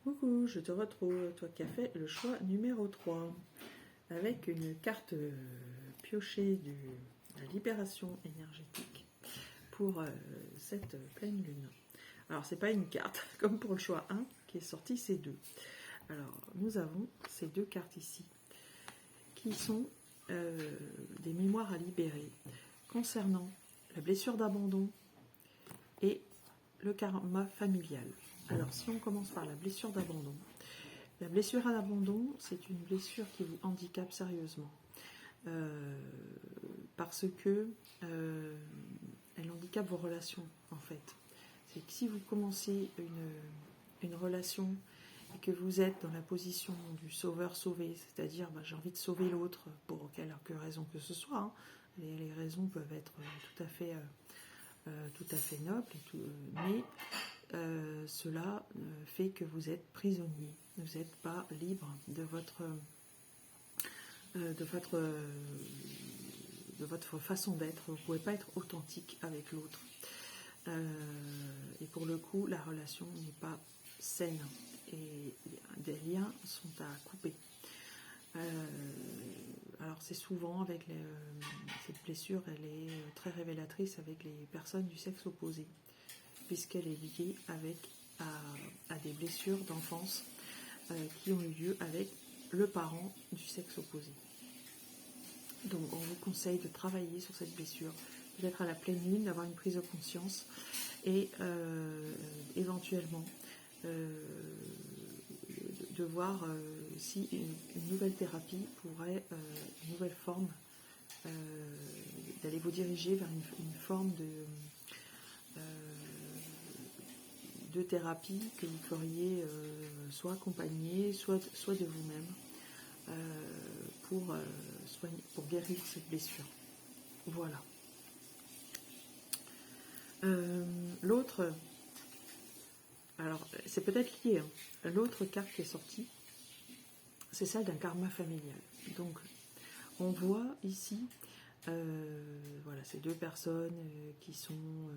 Coucou, je te retrouve, toi qui as fait le choix numéro 3, avec une carte piochée de la libération énergétique pour cette pleine lune. Alors, c'est pas une carte, comme pour le choix 1 qui est sorti, c'est 2. Alors, nous avons ces deux cartes ici, qui sont des mémoires à libérer concernant la blessure d'abandon et le karma familial. Alors, si on commence par la blessure d'abandon, la blessure à l'abandon, c'est une blessure qui vous handicape sérieusement. Parce que elle handicape vos relations, en fait. C'est que si vous commencez une relation et que vous êtes dans la position du sauveur-sauvé, c'est-à-dire j'ai envie de sauver l'autre pour quelque raison que ce soit, hein. Les raisons peuvent être tout à fait nobles, mais cela fait que vous êtes prisonnier, vous n'êtes pas libre de votre façon d'être, vous ne pouvez pas être authentique avec l'autre. Et pour le coup, la relation n'est pas saine et des liens sont à couper. Alors c'est souvent avec cette blessure, elle est très révélatrice avec les personnes du sexe opposé, puisqu'elle est liée à des blessures d'enfance qui ont eu lieu avec le parent du sexe opposé. Donc on vous conseille de travailler sur cette blessure, peut-être à la pleine lune, d'avoir une prise de conscience et éventuellement de voir si une nouvelle thérapie pourrait, une nouvelle forme, d'aller vous diriger vers une forme de thérapie que vous feriez soit accompagné, soit de vous-même pour guérir cette blessure. Voilà. L'autre, alors c'est peut-être lié, hein. L'autre carte qui est sortie, c'est celle d'un karma familial. Donc on voit ici voilà, ces deux personnes qui sont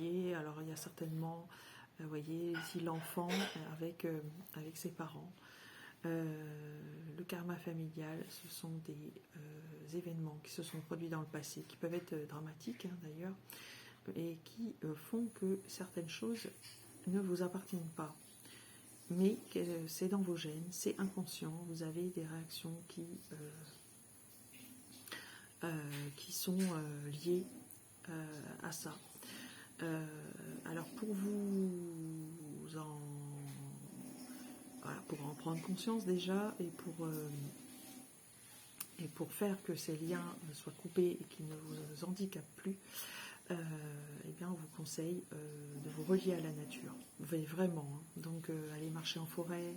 liées. Alors il y a certainement, vous voyez ici l'enfant avec ses parents. Le karma familial, ce sont des événements qui se sont produits dans le passé, qui peuvent être dramatiques d'ailleurs, et qui font que certaines choses ne vous appartiennent pas. Mais c'est dans vos gènes, c'est inconscient, vous avez des réactions qui sont liées à ça. Alors pour en prendre conscience déjà et pour faire que ces liens soient coupés et qu'ils ne vous handicapent plus, eh bien on vous conseille de vous relier à la nature. Vous voyez vraiment, hein. Donc allez marcher en forêt,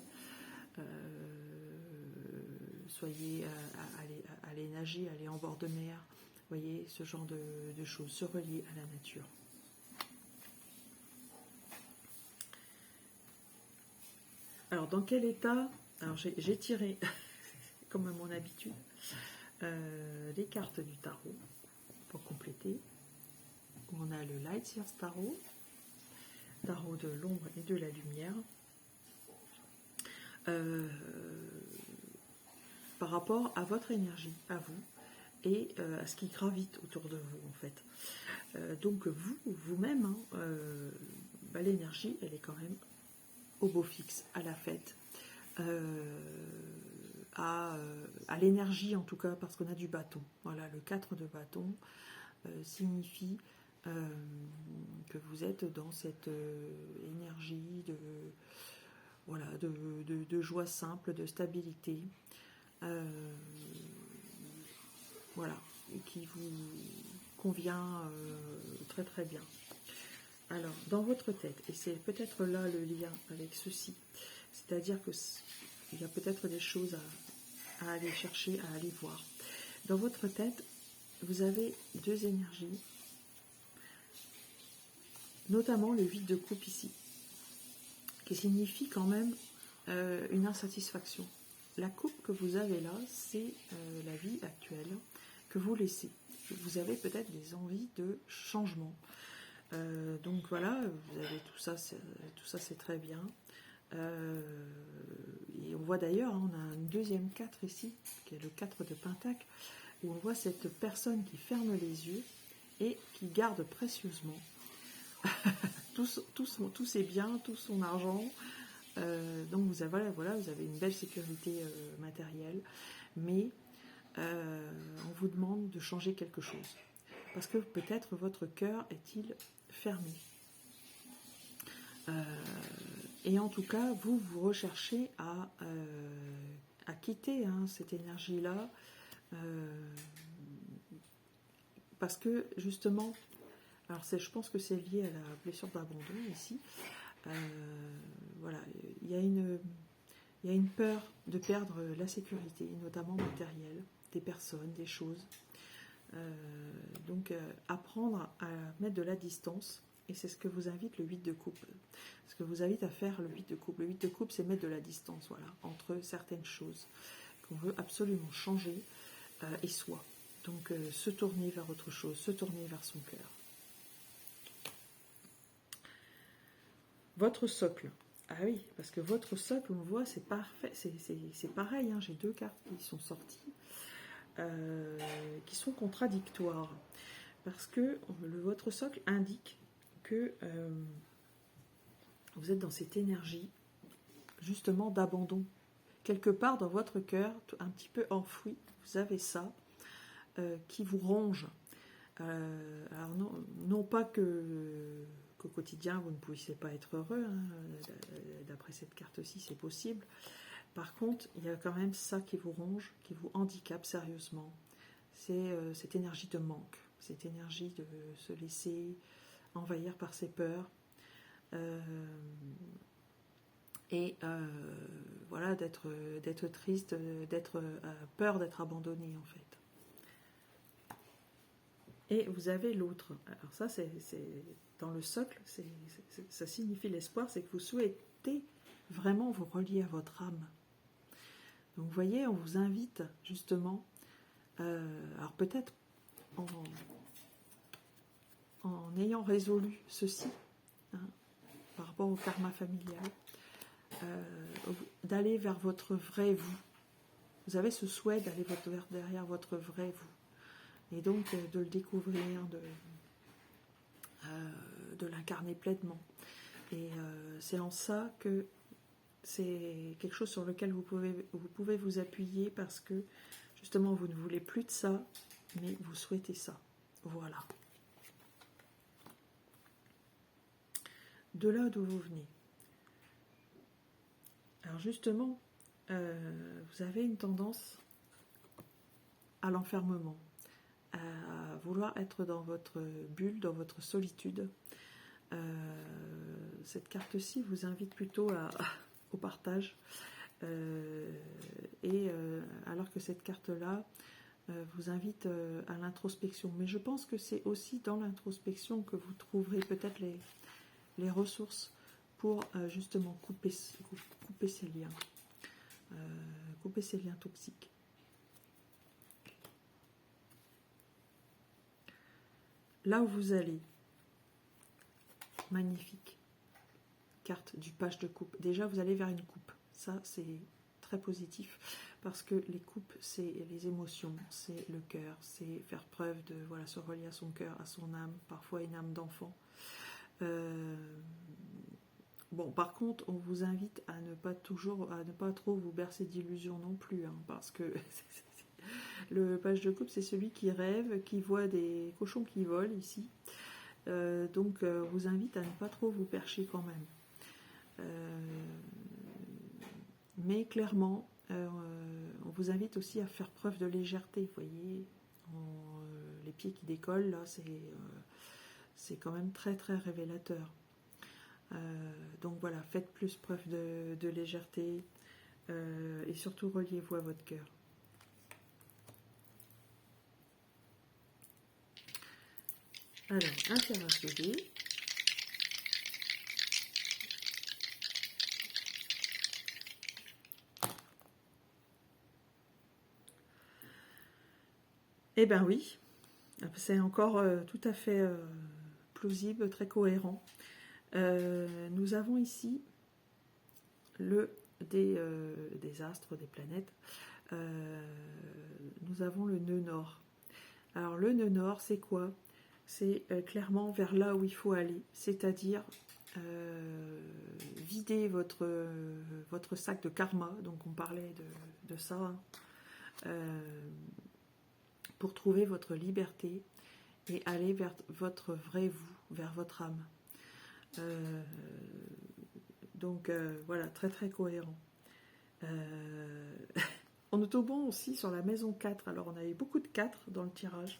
allez nager, allez en bord de mer, vous voyez, ce genre de choses, se relier à la nature. Alors dans quel état, alors j'ai tiré, comme à mon habitude, les cartes du tarot pour compléter. On a le Light Years Tarot, tarot de l'ombre et de la lumière. Par rapport à votre énergie, à vous, et à ce qui gravite autour de vous, en fait. Donc vous-même, hein, l'énergie, elle est quand même au beau fixe, à la fête, à l'énergie en tout cas, parce qu'on a du bâton. Voilà, le 4 de bâton signifie que vous êtes dans cette énergie de joie simple, de stabilité, voilà, et qui vous convient très très bien. Alors, dans votre tête, et c'est peut-être là le lien avec ceci, c'est-à-dire qu'il y a peut-être des choses à aller chercher, à aller voir. Dans votre tête, vous avez deux énergies, notamment le vide de coupe ici, qui signifie quand même une insatisfaction. La coupe que vous avez là, c'est la vie actuelle que vous laissez. Vous avez peut-être des envies de changement. Donc voilà, vous avez tout ça c'est très bien. Et on voit d'ailleurs, hein, on a un deuxième 4 ici, qui est le 4 de Pentacle, où on voit cette personne qui ferme les yeux et qui garde précieusement tous ses biens, tout son argent. Donc voilà, vous avez une belle sécurité matérielle, mais on vous demande de changer quelque chose. Parce que peut-être votre cœur est-il fermé. Et en tout cas, vous recherchez à quitter cette énergie-là, parce que justement, alors je pense que c'est lié à la blessure d'abandon ici. Voilà, il y a une peur de perdre la sécurité, notamment matérielle, des personnes, des choses. Donc apprendre à mettre de la distance, et c'est ce que vous invite le 8 de coupe. Ce que vous invite à faire le 8 de coupe. Le 8 de coupe, c'est mettre de la distance, voilà, entre certaines choses qu'on veut absolument changer et soi. Donc se tourner vers autre chose, se tourner vers son cœur. Votre socle. Ah oui, parce que votre socle, on voit, c'est parfait, c'est pareil, hein, j'ai deux cartes qui sont sorties, qui sont contradictoires. Parce que votre socle indique que vous êtes dans cette énergie, justement, d'abandon. Quelque part dans votre cœur, un petit peu enfoui, vous avez ça, qui vous ronge. Alors non pas qu'au quotidien, vous ne puissiez pas être heureux, hein, d'après cette carte-ci, c'est possible. Par contre, il y a quand même ça qui vous ronge, qui vous handicape sérieusement. C'est cette énergie de manque, cette énergie de se laisser envahir par ses peurs. Voilà, d'être triste, d'être peur d'être abandonné en fait. Et vous avez l'autre. Alors ça, c'est dans le socle, ça signifie l'espoir, c'est que vous souhaitez vraiment vous relier à votre âme. Donc vous voyez, on vous invite justement, alors peut-être en ayant résolu ceci, hein, par rapport au karma familial, d'aller vers votre vrai vous. Vous avez ce souhait d'aller derrière votre vrai vous. Et donc de le découvrir, de l'incarner pleinement. Et c'est en ça que c'est quelque chose sur lequel vous pouvez vous appuyer, parce que justement vous ne voulez plus de ça, mais vous souhaitez ça. Voilà. De là d'où vous venez. Alors justement, vous avez une tendance à l'enfermement, à vouloir être dans votre bulle, dans votre solitude. Cette carte-ci vous invite plutôt au partage, alors que cette carte-là vous invite à l'introspection. Mais je pense que c'est aussi dans l'introspection que vous trouverez peut-être les ressources pour justement couper ces liens, couper ces liens toxiques. Là où vous allez, magnifique, carte du page de coupe. Déjà, vous allez vers une coupe. Ça, c'est très positif, parce que les coupes, c'est les émotions, c'est le cœur, c'est faire preuve de, voilà, se relier à son cœur, à son âme, parfois une âme d'enfant. Bon, par contre, on vous invite à ne pas trop vous bercer d'illusions non plus, hein, parce que le page de coupe, c'est celui qui rêve, qui voit des cochons qui volent ici. Donc, on vous invite à ne pas trop vous percher quand même. Mais clairement, on vous invite aussi à faire preuve de légèreté. Vous voyez, les pieds qui décollent, là, c'est quand même très très révélateur. Donc voilà, faites plus preuve de légèreté, et surtout reliez-vous à votre cœur. Alors, un fer à souder. Eh bien oui, c'est encore tout à fait plausible, très cohérent. Nous avons ici des astres, des planètes, nous avons le nœud nord. Alors le nœud nord, c'est quoi? C'est clairement vers là où il faut aller, c'est-à-dire vider votre sac de karma, donc on parlait de ça, hein, pour trouver votre liberté et aller vers votre vrai vous, vers votre âme. Donc voilà, très très cohérent. On est au bon aussi sur la maison 4. Alors on avait beaucoup de 4 dans le tirage.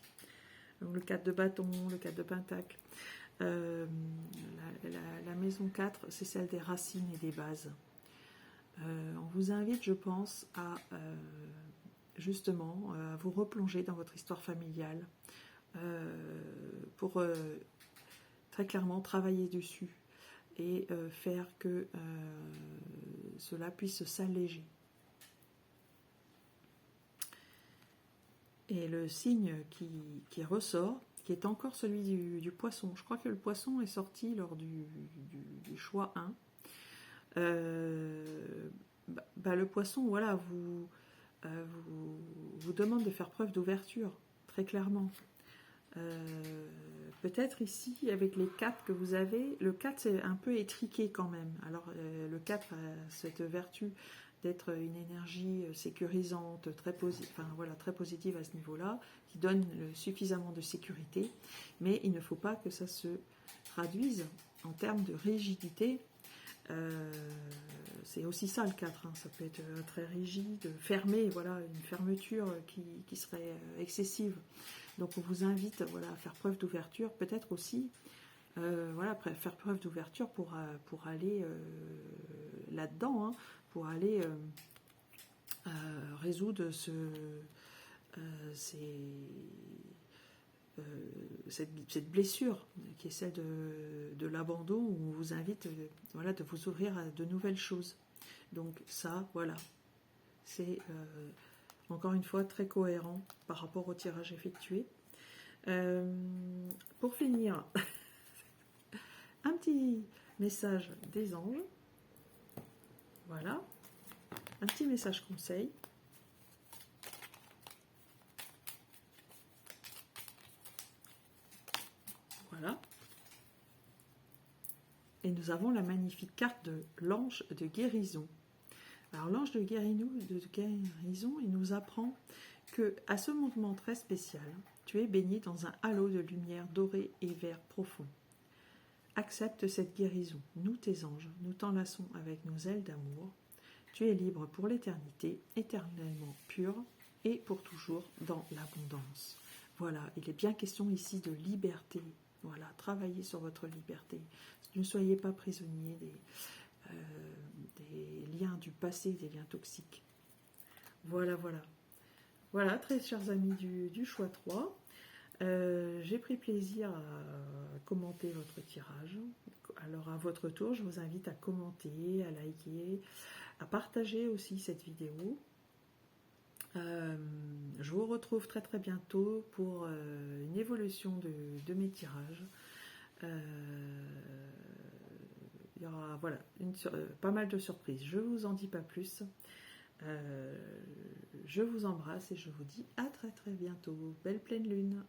Donc, le 4 de bâton, le 4 de pentacle. La maison 4, c'est celle des racines et des bases. On vous invite, je pense, à justement à vous replonger dans votre histoire familiale pour très clairement travailler dessus et faire que cela puisse s'alléger. Et le signe qui ressort, qui est encore celui du poisson. Je crois que le poisson est sorti lors du choix 1. Le poisson, voilà, vous demande de faire preuve d'ouverture, très clairement. Peut-être ici, avec les 4 que vous avez, le 4 c'est un peu étriqué quand même. Alors le 4 a cette vertu d'être une énergie sécurisante, très positive à ce niveau-là, qui donne suffisamment de sécurité, mais il ne faut pas que ça se traduise en termes de rigidité. C'est aussi ça le 4, hein. Ça peut être très rigide, fermé, voilà, une fermeture qui serait excessive. Donc on vous invite voilà, à faire preuve d'ouverture, peut-être aussi faire preuve d'ouverture pour aller là-dedans, hein, pour aller résoudre cette blessure qui est celle de l'abandon, où on vous invite de vous ouvrir à de nouvelles choses. Donc ça, voilà, c'est encore une fois très cohérent par rapport au tirage effectué. Pour finir, un petit message des anges. Voilà, un petit message conseil. Voilà. Et nous avons la magnifique carte de l'ange de guérison. Alors l'ange de guérison, il nous apprend que à ce moment très spécial, tu es baigné dans un halo de lumière dorée et vert profond. Accepte cette guérison. Nous, tes anges, nous t'enlaçons avec nos ailes d'amour. Tu es libre pour l'éternité, éternellement pur et pour toujours dans l'abondance. Voilà, il est bien question ici de liberté. Voilà, travaillez sur votre liberté. Ne soyez pas prisonniers des liens du passé, des liens toxiques. Voilà. Voilà, très chers amis du choix 3. J'ai pris plaisir à commenter votre tirage. Alors à votre tour, je vous invite à commenter, à liker, à partager aussi cette vidéo. Je vous retrouve très très bientôt pour une évolution de mes tirages. Il y aura pas mal de surprises. Je ne vous en dis pas plus. Je vous embrasse et je vous dis à très très bientôt. Belle pleine lune.